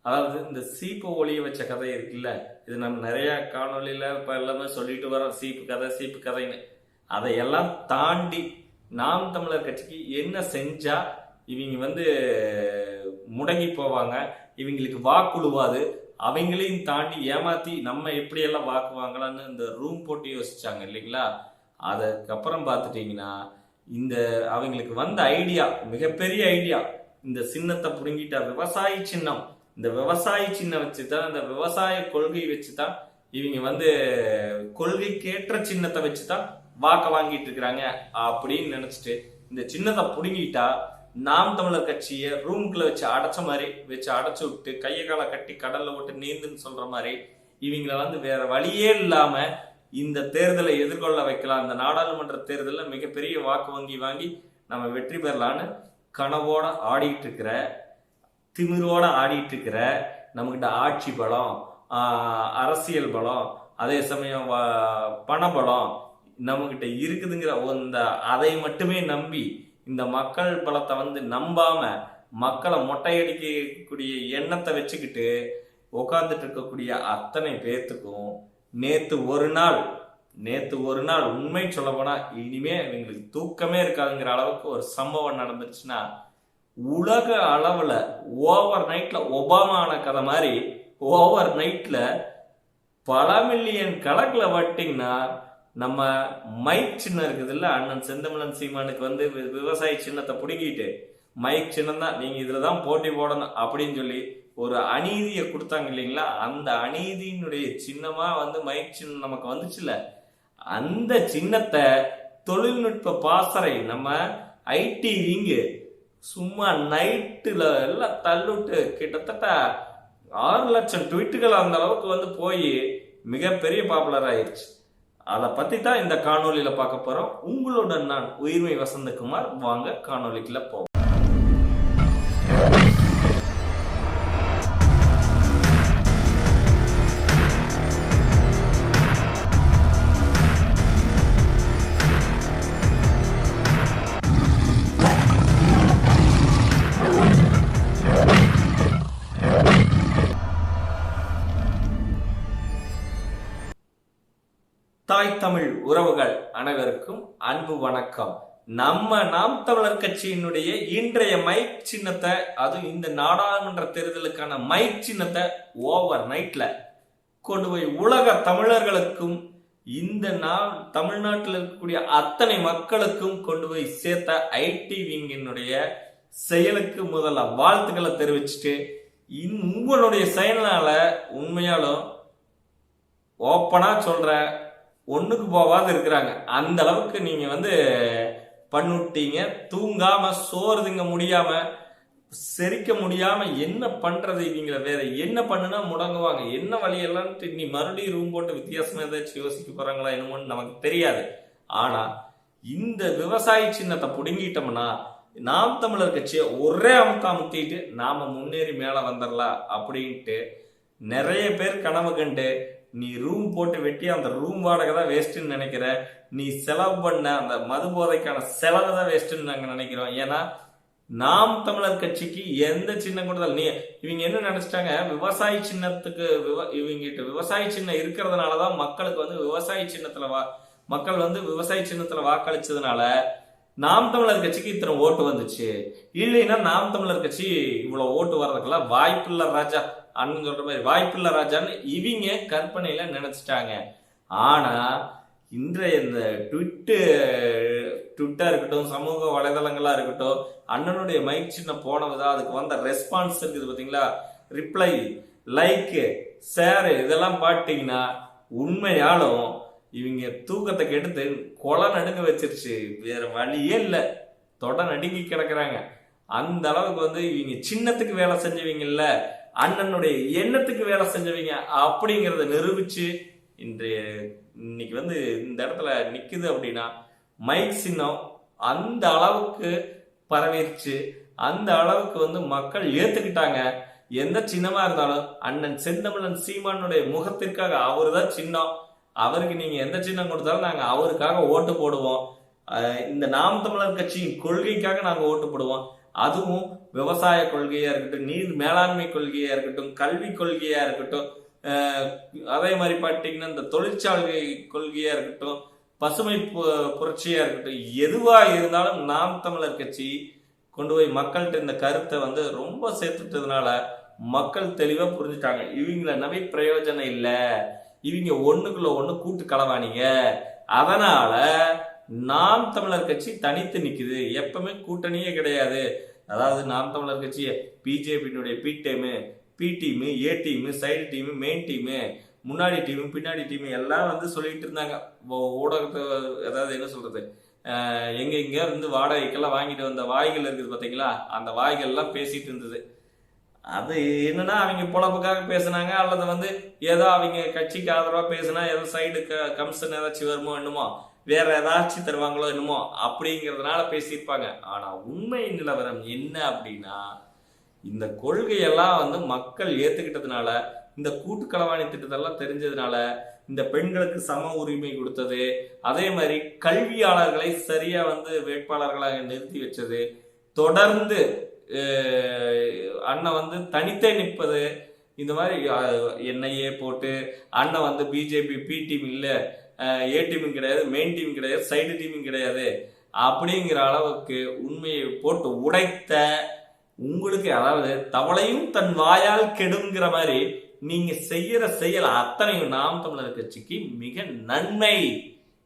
அதாவது இந்த சீப்பு ஒளிய வச்ச கதை இருக்குல்ல, இது நம்ம நிறைய காணொளியில இப்ப எல்லாமே சொல்லிட்டு வரோம். சீப்பு கதை, சீப்பு கதைன்னு. அதையெல்லாம் தாண்டி நாம் தமிழர் கட்சிக்கு என்ன செஞ்சா இவங்க முடங்கி போவாங்க, இவங்களுக்கு வாக்குழுவாது, அவங்களையும் தாண்டி ஏமாத்தி நம்ம எப்படியெல்லாம் வாக்கு வாங்கலாம்னு இந்த ரூம் போட்டு யோசிச்சாங்க இல்லைங்களா? அதுக்கப்புறம் பார்த்துட்டீங்கன்னா இந்த அவங்களுக்கு வந்த ஐடியா, மிகப்பெரிய ஐடியா, இந்த சின்னத்தை புடுங்கிட்ட விவசாய சின்னம், இந்த விவசாய சின்னம் வச்சுதான், இந்த விவசாய கொள்கை வச்சுதான் இவங்க கொள்கைக்கேற்ற சின்னத்தை வச்சுதான் வாக்க வாங்கிட்டு இருக்கிறாங்க அப்படின்னு நினைச்சிட்டு இந்த சின்னத்தை புடுங்கிட்டா நாம் தமிழர் கட்சியை ரூம்குள்ள வச்சு அடைச்சு விட்டு கையை காலை கட்டி கடல்ல விட்டு நீந்துன்னு சொல்ற மாதிரி இவங்கள வேற வழியே இல்லாம இந்த தேர்தலை எதிர்கொள்ள வைக்கலாம். இந்த நாடாளுமன்ற தேர்தலில் மிகப்பெரிய வாக்கு வங்கி வாங்கி நம்ம வெற்றி பெறலான்னு கனவோட ஆடிட்டு இருக்கிற, திமிரோட ஆடிட்டு இருக்கிற, நம்மகிட்ட ஆட்சி பலம், அரசியல் பலம், அதே சமயம் பணபலம் நம்மகிட்ட இருக்குதுங்கிற அதை மட்டுமே நம்பி இந்த மக்கள் பலத்தை நம்பாம மக்களை மொட்டையடிக்கக்கூடிய எண்ணத்தை வச்சுக்கிட்டு உட்கார்ந்துட்டு இருக்கக்கூடிய அத்தனை பேர்த்துக்கும் நேத்து ஒரு நாள் உண்மை சொல்ல போனா இனிமே இவங்களுக்கு தூக்கமே இருக்காதுங்கிற அளவுக்கு ஒரு சம்பவம் நடந்துச்சுன்னா, உலக அளவுல ஓவர் நைட்ல ஒபாமான கதை மாதிரி ஓவர் நைட்ல பல மில்லியன் கணக்குல வட்டிங்கன்னா நம்ம மைக் சின்னம் இருக்குது இல்ல, அண்ணன் செந்தமிழன் சீமானுக்கு விவசாய சின்னத்தை புடுங்கிட்டு மைக் சின்னம் தான், நீங்க இதுலதான் போட்டி போடணும் அப்படின்னு சொல்லி ஒரு அநீதியை கொடுத்தாங்க இல்லைங்களா? அந்த அநீதியினுடைய சின்னமா மைக் சின்னம் நமக்கு வந்துச்சுல, அந்த சின்னத்தை தொழில்நுட்ப பாசறை நம்ம ஐடி விங்கு சும்மா நைட்டுல எல்லாம் தள்ளுட்டு கிட்டத்தட்ட 6 லட்சம் ட்வீட்டுகள் அந்த அளவுக்கு போய் மிகப்பெரிய பாப்புலர் ஆயிடுச்சு. அதை பத்தி தான் இந்த காணொலியில பார்க்க போறோம். உங்களுடன் நான் உயிர்மை வசந்தகுமார். வாங்க காணொலிக்குள்ள போவோம். தாய் தமிழ் உறவுகள் அனைவருக்கும் அன்பு வணக்கம். நாம் தமிழர் கட்சியினுடைய இன்றைய மைக் சின்னத்தை, அதுவும் இந்த நாடாளுமன்ற தேர்தலுக்கான மைக் சின்னத்தை ஓவர் நைட்ல கொண்டு போய் உலக தமிழர்களுக்கும் இந்த தமிழ்நாட்டில் இருக்கக்கூடிய அத்தனை மக்களுக்கும் கொண்டு போய் சேர்த்த ஐடி விங்கினுடைய செயலுக்கு முதல்ல வாழ்த்துக்களை தெரிவிச்சுட்டு, உங்களுடைய செயலால உண்மையாலும் ஓப்பனா சொல்ற ஒண்ணுக்கு போகாத இருக்கிறாங்க. அந்த அளவுக்கு நீங்க பண்ணிட்டீங்க. தூங்காம சோறு திங்க முடியாம செரிக்க முடியாம என்ன பண்றது, இவங்கள வேற என்ன பண்ணுனா முடங்குவாங்க, என்ன வழியெல்லாம் நீ மறுபடியும் ரூம் போட்டு வித்தியாசமா ஏதாச்சும் யோசிக்க போறாங்களா என்னமோன்னு நமக்கு தெரியாது. ஆனா இந்த விவசாய சின்னத்தை புடுங்கிட்டோம்னா நாம் தமிழர் கட்சியை ஒரே அமுத்திட்டு நாம முன்னேறி மேல வந்துடலாம் அப்படின்ட்டு நிறைய பேர் கனவு கண்டு நீ ரூம் போட்டு வெட்டி அந்த ரூம் வாடகை தான் வேஸ்ட்டுன்னு நினைக்கிற, நீ செலவு பண்ண அந்த மது போதைக்கான செலவு தான் வேஸ்ட்டுன்னு நாங்கள் நினைக்கிறோம். ஏன்னா நாம் தமிழர் கட்சிக்கு எந்த சின்னம் கொடுத்தாலும் இவங்க என்ன நினைச்சிட்டாங்க, விவசாய சின்னத்துக்கு இவங்கிட்ட விவசாய சின்னம் இருக்கிறதுனாலதான் மக்களுக்கு விவசாய சின்னத்துல மக்கள் விவசாய சின்னத்துல வாக்களிச்சதுனால நாம் தமிழர் கட்சிக்கு இத்தனை ஓட்டு வந்துச்சு, இல்லைன்னா நாம் தமிழர் கட்சி இவ்வளவு ஓட்டு வர்றதுக்கெல்லாம் வாய்ப்பில்லை ராஜா, அண்ணன் சொல்ற மாதிரி வாய்ப்பில்லை ராஜான்னு இவங்க கற்பனையில நினைச்சிட்டாங்க. ஆனா இன்றைய இந்த ட்விட்டா இருக்கட்டும், சமூக வலைதளங்களா இருக்கட்டும், அண்ணனுடைய மைக் சின்ன போனதுதான் அதுக்கு வந்த ரெஸ்பான்ஸ் இருக்குது பாத்தீங்களா, ரிப்ளை, லைக், ஷேர் இதெல்லாம் பாத்தீங்கன்னா உண்மையாலும் இவங்க தூக்கத்தை கெடுத்து கொலை நடுங்க வச்சிருச்சு. வேற வழியே இல்லை, தொட நடுங்கி கிடக்குறாங்க. அந்த அளவுக்கு இவங்க சின்னத்துக்கு வேலை செஞ்சவங்கல்ல, அண்ணனுடைய எண்ணத்துக்கு வேலை செஞ்சவங்க அப்படிங்கிறத நிரூபிச்சு இன்னைக்கு இந்த இடத்துல நிக்குது. அப்படின்னா மைக் சின்னம் அந்த அளவுக்கு பரவிருச்சு, அந்த அளவுக்கு மக்கள் ஏத்துக்கிட்டாங்க. எந்த சின்னமா இருந்தாலும் அண்ணன் செந்தமிழன் சீமானுடைய முகத்திற்காக அவரு தான் சின்னம், அவருக்கு நீங்க எந்த சின்னம் கொடுத்தாலும் நாங்க அவருக்காக ஓட்டு போடுவோம். இந்த நாம் தமிழர் கட்சியின் கொள்கைக்காக நாங்க ஓட்டு போடுவோம். அதுவும் விவசாய கொள்கையா இருக்கட்டும், நீர் மேலாண்மை கொள்கையா இருக்கட்டும், கல்வி கொள்கையா இருக்கட்டும், அதே மாதிரி பார்த்தீங்கன்னா இந்த தொழிற்சாலை கொள்கையா இருக்கட்டும், பசுமை புரட்சியா இருக்கட்டும், எதுவா இருந்தாலும் நாம் தமிழர் கட்சி கொண்டு போய் மக்கள்கிட்ட இந்த கருத்தை வந்து ரொம்ப சேர்த்துட்டதுனால மக்கள் தெளிவா புரிஞ்சுட்டாங்க. இவங்கள நம்பி பிரயோஜனம் இல்லை, இவங்க ஒண்ணுக்குள்ள ஒண்ணு கூட்டு களவாணிங்க. அதனால நாம் தமிழர் கட்சி தனித்து நிக்குது, எப்பவுமே கூட்டணியே கிடையாது. அதாவது நாம் தமிழர் கட்சி பிஜேபியினுடைய B team, B team, A team, side team, main team, முன்னாடி டீமு, பின்னாடி டீமு எல்லாம் வந்து சொல்லிட்டு இருந்தாங்க. ஊடகத்தை அதாவது என்ன சொல்றது, எங்க இருந்து வாடகைக்கெல்லாம் வாங்கிட்டு வந்த வாய்கள் இருக்குது பார்த்தீங்களா, அந்த வாய்கள்லாம் பேசிட்டு இருந்தது. அது என்னன்னா அவங்க பொழப்புக்காக பேசுனாங்க, அல்லது வந்து ஏதோ அவங்க கட்சிக்கு ஆதரவா பேசினா ஏதோ சைடு கமிஷன் ஏதாச்சும் வருமோ என்னமோ, வேற ஏதாச்சும் தருவாங்களோ என்னமோ அப்படிங்கிறதுனால பேசியிருப்பாங்க. ஆனா உண்மை நிலவரம் என்ன அப்படின்னா, இந்த கொள்கையெல்லாம் வந்து மக்கள் ஏத்துக்கிட்டதுனால, இந்த கூட்டு களவாணி திட்டத்தெல்லாம் தெரிஞ்சதுனால, இந்த பெண்களுக்கு சம உரிமை கொடுத்தது, அதே மாதிரி கல்வியாளர்களை சரியா வந்து வேட்பாளர்களாக நிறுத்தி வச்சது, தொடர்ந்து அண்ணன் வந்து தனித்தே நிற்பது, இந்த மாதிரி என்ஐஏ போட்டு அண்ணன் வந்து பிஜேபி பி டீம் இல்லை, ஏ டீமும் கிடையாது, மெயின் டீம் கிடையாது, சைடு டீமும் கிடையாது அப்படிங்கிற அளவுக்கு உண்மையை போட்டு உடைத்த உங்களுக்கு, அதாவது தவளையும் தன் வாயால் கெடுங்கிற மாதிரி நீங்க செய்யற செயல் அத்தனையும் நாம் தமிழர் கட்சிக்கு மிக நன்மை.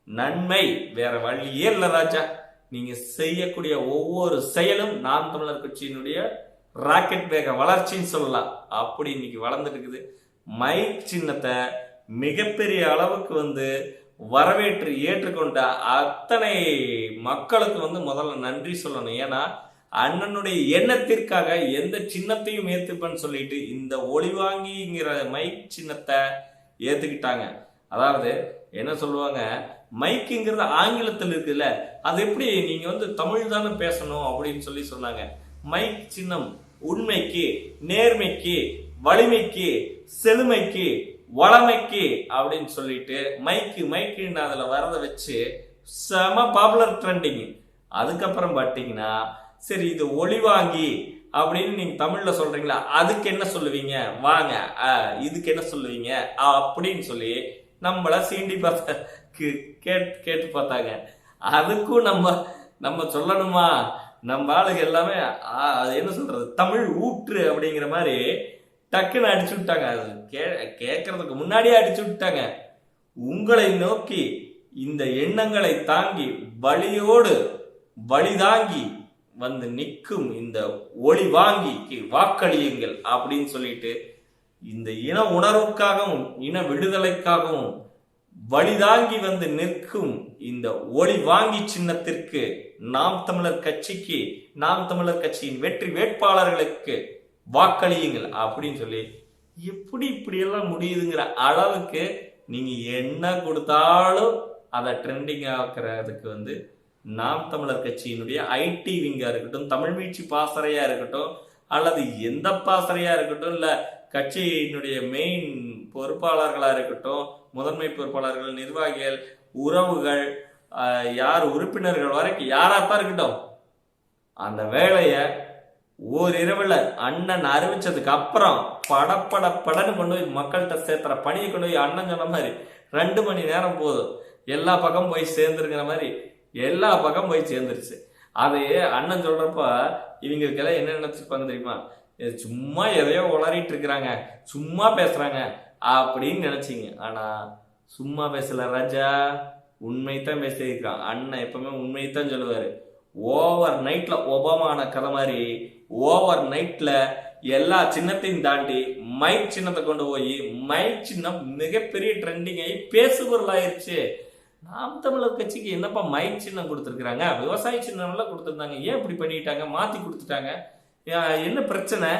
நன்மை வேற வழியே இல்லை ராஜா. நீங்க செய்யக்கூடிய ஒவ்வொரு செயலும் நாம் தமிழர் கட்சியினுடைய ராக்கெட் வேக வளர்ச்சின்னு சொல்லலாம். அப்படி இன்னைக்கு வளர்ந்துட்டு இருக்குது. மைக் சின்னத்தை மிகப்பெரிய அளவுக்கு வந்து வரவேற்று ஏற்றுக்கொண்ட அத்தனை மக்களுக்கு வந்து முதல்ல நன்றி சொல்லணும். ஏன்னா அண்ணனுடைய எண்ணத்திற்காக எந்த சின்னத்தையும் ஏத்துப்பேன்னு சொல்லிட்டு இந்த ஒளிவாங்கிங்கிற மைக் சின்னத்தை ஏத்துக்கிட்டாங்க. அதாவது என்ன சொல்லுவாங்க, மைக்குங்கிறது ஆங்கிலத்தில் இருக்குல்ல, அது எப்படி நீங்க வந்து தமிழ் தானே பேசணும் அப்படின்னு சொல்லி சொன்னாங்க. மைக் சின்னம் உண்மைக்கு, நேர்மைக்கு, வலிமைக்கு, செழுமைக்கு, வளமைக்கு அப்படின்னு சொல்லிட்டு மைக்குன்னு அதுல வரத வச்சு செம பாப்புலர் ட்ரெண்டிங். அதுக்கப்புறம் பார்த்தீங்கன்னா சரி இது ஒளிவாங்கி அப்படின்னு நீங்க தமிழ்ல சொல்றீங்களா, அதுக்கு என்ன சொல்லுவீங்க, வாங்க இதுக்கு என்ன சொல்லுவீங்க அப்படின்னு சொல்லி நம்மள சீண்டி பார்த்த கேட்டு பார்த்தாங்க. அதுக்கும் நம்ம சொல்லணுமா, நம்ம ஆளுங்க எல்லாமே அது என்ன சொல்றது, தமிழ் ஊற்று அப்படிங்கிற மாதிரி டக்குன்னு அடிச்சு விட்டாங்க. அது கேட்கறதுக்கு முன்னாடியே அடிச்சு விட்டாங்க. உங்களை நோக்கி இந்த எண்ணங்களை தாங்கி வழி தாங்கி வந்து நிற்கும் இந்த ஒளி வாங்கி வாக்களியுங்கள் அப்படின்னு சொல்லிட்டு இந்த இன உணர்வுக்காகவும் இன விடுதலைக்காகவும் வழிதாங்கி வந்து நிற்கும் இந்த ஒளி வாங்கி சின்னத்திற்கு, நாம் தமிழர் கட்சிக்கு, நாம் தமிழர் கட்சியின் வெற்றி வேட்பாளர்களுக்கு வாக்களியுங்கள் அப்படின்னு சொல்லி இப்படி எல்லாம் முடியுதுங்கிற அளவுக்கு நீங்க என்ன கொடுத்தாலும் அதை ட்ரெண்டிங் ஆக்குறதுக்கு வந்து நாம் தமிழர் கட்சியினுடைய ஐடி விங்கா இருக்கட்டும், தமிழ் மீட்சி பாசறையா இருக்கட்டும், அல்லது எந்த பாசறையா இருக்கட்டும், இல்ல கட்சியினுடைய மெயின் பொறுப்பாளர்களா இருக்கட்டும், முதன்மை பொறுப்பாளர்கள், நிர்வாகிகள், உறவுகள், யார் உறுப்பினர்கள் வரைக்கும் யாராத்தான் இருக்கட்டும், அந்த வேலைய ஓரிரவுல அண்ணன் அறிவிச்சதுக்கு அப்புறம் படன்னு கொண்டு போய் மக்கள்கிட்ட சேர்த்துற பணியை கொண்டு போய் அண்ணன் சொன்ன மாதிரி 2 மணி நேரம் போதும், எல்லா பக்கம் போய் சேர்ந்துருங்கிற மாதிரி எல்லா பக்கம் போய் சேர்ந்துருச்சு. அது அண்ணன் சொல்றப்ப இவங்களுக்கெல்லாம் என்ன நினைச்சிருப்பாங்க தெரியுமா, சும்மா எதையோ உளறிட்டு இருக்கிறாங்க, சும்மா பேசுறாங்க அப்படின்னு நினைச்சிங்க. ஆனா சும்மா பேசல ராஜா, உண்மைத்தான் பேசியிருக்கான். அண்ணன் எப்பவுமே உண்மைத்தான் சொல்லுவாரு. ஓவர் நைட்ல ஒபாமான கதை மாதிரி ஓவர் நைட்ல எல்லா சின்னத்தையும் தாண்டி மைக் சின்னத்தை கொண்டு போய் மைக் சின்னம் மிகப்பெரிய ட்ரெண்டிங் ஆகி பேசுபொருள் ஆயிடுச்சு. நாம் தமிழர் கட்சிக்கு என்னப்பா மைக் சின்னம் கொடுத்துருக்குறாங்க, விவசாய சின்னம்லாம் கொடுத்துருந்தாங்க, ஏன் இப்படி பண்ணிட்டாங்க, மாத்தி கொடுத்துட்டாங்க, என்ன பிரச்சனை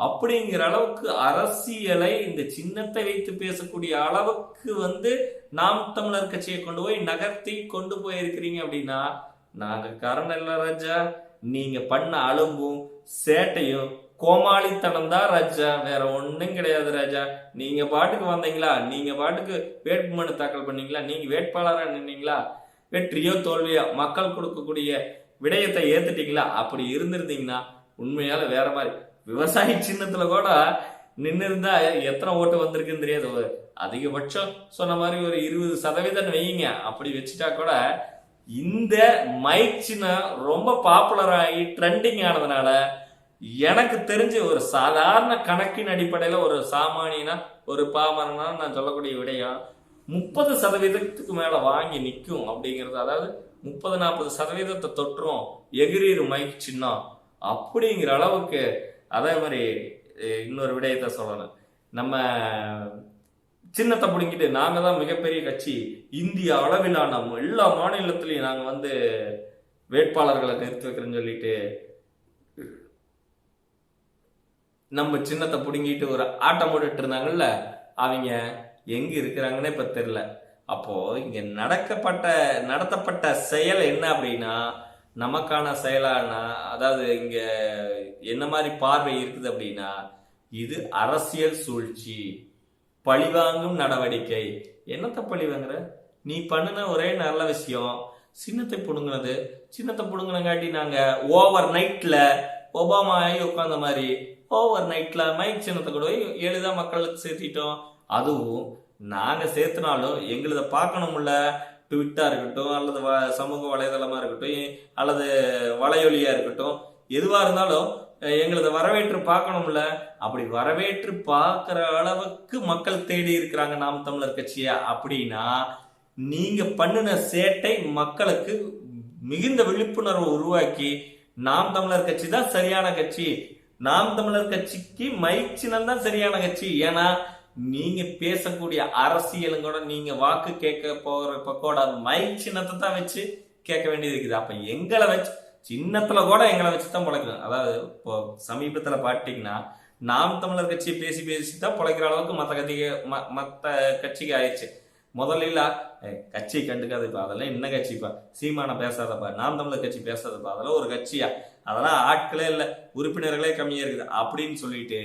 அப்படிங்கிற அளவுக்கு அரசியலை இந்த சின்னத்தை வைத்து பேசக்கூடிய அளவுக்கு வந்து நாம் தமிழர் கட்சியை கொண்டு போய் நகர்த்தி கொண்டு போயிருக்கிறீங்க அப்படின்னா நாங்க காரணம் இல்ல ராஜா, நீங்க பண்ண அலும்பும் சேட்டையும் கோமாளித்தனம் தான் ராஜா, வேற ஒண்ணும் கிடையாது ராஜா. நீங்க பாட்டுக்கு வந்தீங்களா, நீங்க பாட்டுக்கு வேட்புமனு தாக்கல் பண்ணீங்களா, நீங்க வேட்பாளராக நின்னீங்களா, வெற்றியோ தோல்வியோ மக்கள் கொடுக்கக்கூடிய விடயத்தை ஏத்துட்டீங்களா, அப்படி இருந்திருந்தீங்கன்னா உண்மையால வேற மாதிரி. விவசாயி சின்னத்துல கூட நின்று இருந்தா எத்தனை ஓட்டு வந்திருக்குன்னு தெரியாது. அதிகபட்சம் சொன்ன மாதிரி ஒரு 20% வையுங்க. அப்படி வச்சுட்டா கூட இந்த மைக் சின்னம் ரொம்ப பாப்புலர் ஆகி ட்ரெண்டிங் ஆனதுனால எனக்கு தெரிஞ்ச ஒரு சாதாரண கணக்கின் அடிப்படையில் ஒரு சாமானியனா ஒரு பாமரனா நான் சொல்லக்கூடிய விடயம் 30% மேல வாங்கி நிற்கும் அப்படிங்கிறது. அதாவது 30-40% தொற்றும் எகிரிரு மைக் சின்னம் அப்படிங்கிற அளவுக்கு. அதே மாதிரி இன்னொரு விடயத்தை சொல்லணும். நம்ம சின்னத்தை பிடிங்கிட்டு நாங்க தான் மிகப்பெரிய கட்சி, இந்திய அளவிலான எல்லா மாநிலத்திலையும் நாங்க வந்து வேட்பாளர்களை நிறுத்தி வைக்கிறேன்னு சொல்லிட்டு நம்ம சின்னத்தை பிடுங்கிட்டு ஒரு ஆட்டம் போட்டுட்டு இருந்தாங்கல்ல, அவங்க எங்க இருக்கிறாங்கன்னே இப்ப தெரியல. அப்போ இங்க நடத்தப்பட்ட செயல் என்ன அப்படின்னா, நமக்கான செயலானா, அதாவது இங்க என்ன மாதிரி பார்வை இருக்குது அப்படின்னா, இது அரசியல் சூழ்ச்சி, பழிவாங்கும் நடவடிக்கை. என்னத்த பழி வாங்குற? நீ பண்ணுன ஒரே நல்ல விஷயம் சின்னத்தை புடுங்கினது. சின்னத்தை புடுங்கினங்காட்டி நாங்க ஓவர் நைட்ல ஒபாமா ஆகி உட்காந்த மாதிரி ஓவர் நைட்ல மைக் சின்னத்தை கூட எளிதா மக்களுக்கு சேர்த்திட்டோம். அதுவும் நாங்க சேர்த்தினாலும் எங்களத பார்க்கணும்ல. ட்விட்டா இருக்கட்டும், அல்லது சமூக வலைதளமா இருக்கட்டும், அல்லது வலையொலியா இருக்கட்டும், எதுவா இருந்தாலும் எங்களது வரவேற்று பார்க்கணும்ல. அப்படி வரவேற்று பார்க்கிற அளவுக்கு மக்கள் தேடி இருக்கிறாங்க நாம் தமிழர் கட்சியா அப்படின்னா, நீங்க பண்ணின சேட்டை மக்களுக்கு மிகுந்த விழிப்புணர்வு உருவாக்கி நாம் தமிழர் கட்சி தான் சரியான கட்சி, நாம் தமிழர் கட்சிக்கு மைக் சின்னம் தான் சரியான கட்சி. ஏன்னா நீங்க பேசக்கூடிய அரசியலும் கூட நீங்க வாக்கு கேட்க போறப்ப கூட மைக் சின்னத்தை தான் வச்சு கேட்க வேண்டியது இருக்குது. அப்ப எங்களை வச்சு சின்னத்துல கூட எங்களை வச்சுதான் பிழைக்கணும். அதாவது இப்போ சமீபத்துல பாத்தீங்கன்னா நாம் தமிழர் கட்சி பேசி தான் பிழைக்கிற அளவுக்கு மத்த கட்சிக்கு ஆயிடுச்சு. முதல்ல கட்சி கண்டுக்காதுப்பா, அதெல்லாம் என்ன கட்சிப்பா, சீமான பேசாதப்பா, நாம் தமிழர் கட்சி பேசாதப்பா, அதெல்லாம் ஒரு கட்சியா, அதெல்லாம் ஆட்களே இல்லை, உறுப்பினர்களே கம்மியா இருக்குது அப்படின்னு சொல்லிட்டு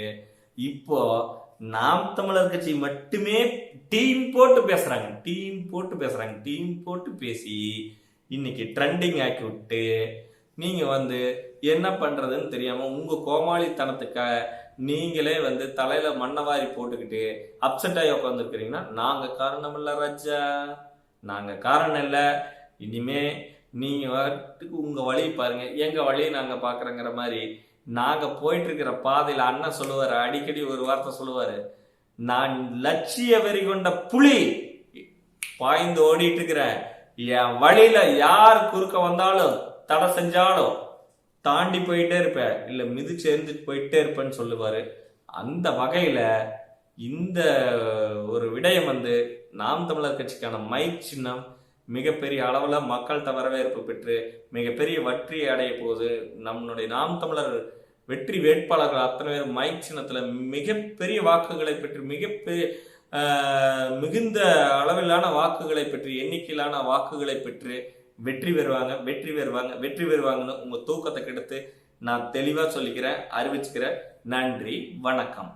இப்போ நாம் தமிழர் கட்சி மட்டுமே டீம் போட்டு பேசி இன்னைக்கு ட்ரெண்டிங் ஆக்கி விட்டு நீங்க வந்து என்ன பண்றதுன்னு தெரியாம உங்க கோமாளித்தனத்துக்காக நீங்களே வந்து தலையில மண்ணவாரி போட்டுக்கிட்டு அப்செட் ஆகி உட்காந்துருக்கிறீங்கன்னா நாங்க காரணம் இல்ல ராஜா, நாங்க காரணம் இல்ல. இனிமே நீங்க உங்க வழி பாருங்க, எங்க வழியை நாங்க பாக்குறோங்கிற மாதிரி. நாங்க போயிட்டு இருக்கிற பாதையில அண்ணன் சொல்லுவாரு, அடிக்கடி ஒரு வார்த்தை சொல்லுவாரு, நான் லட்சிய வெறி கொண்ட புலி பாய்ந்து ஓடிட்டு இருக்கிறேன், என் வழியில யார் குறுக்க வந்தாலும் தடை செஞ்சாலும் தாண்டி போயிட்டே இருப்பேன், இல்ல மிதிச்சு எரிஞ்சிட்டு போயிட்டே இருப்பேன்னு சொல்லுவாரு. அந்த வகையில இந்த ஒரு விடயம் வந்து நாம் தமிழர் கட்சிக்கான மைக் சின்னம் மிகப்பெரிய அளவுல மக்கள்கிட்ட வரவேற்பு பெற்று மிகப்பெரிய வெற்றி அடைய போகுது. நம்மளுடைய நாம் தமிழர் வெற்றி வேட்பாளர்கள் அத்தனை பேர் மைக் சின்னத்துல மிகப்பெரிய வாக்குகளை பெற்று மிகுந்த அளவிலான வாக்குகளை பெற்று எண்ணிக்கையிலான வாக்குகளை பெற்று வெற்றி பெறுவாங்கன்னு உங்க தூக்கத்தை கெடுத்து நான் தெளிவா சொல்லிக்கிறேன், அறிவிச்சுக்கிறேன். நன்றி, வணக்கம்.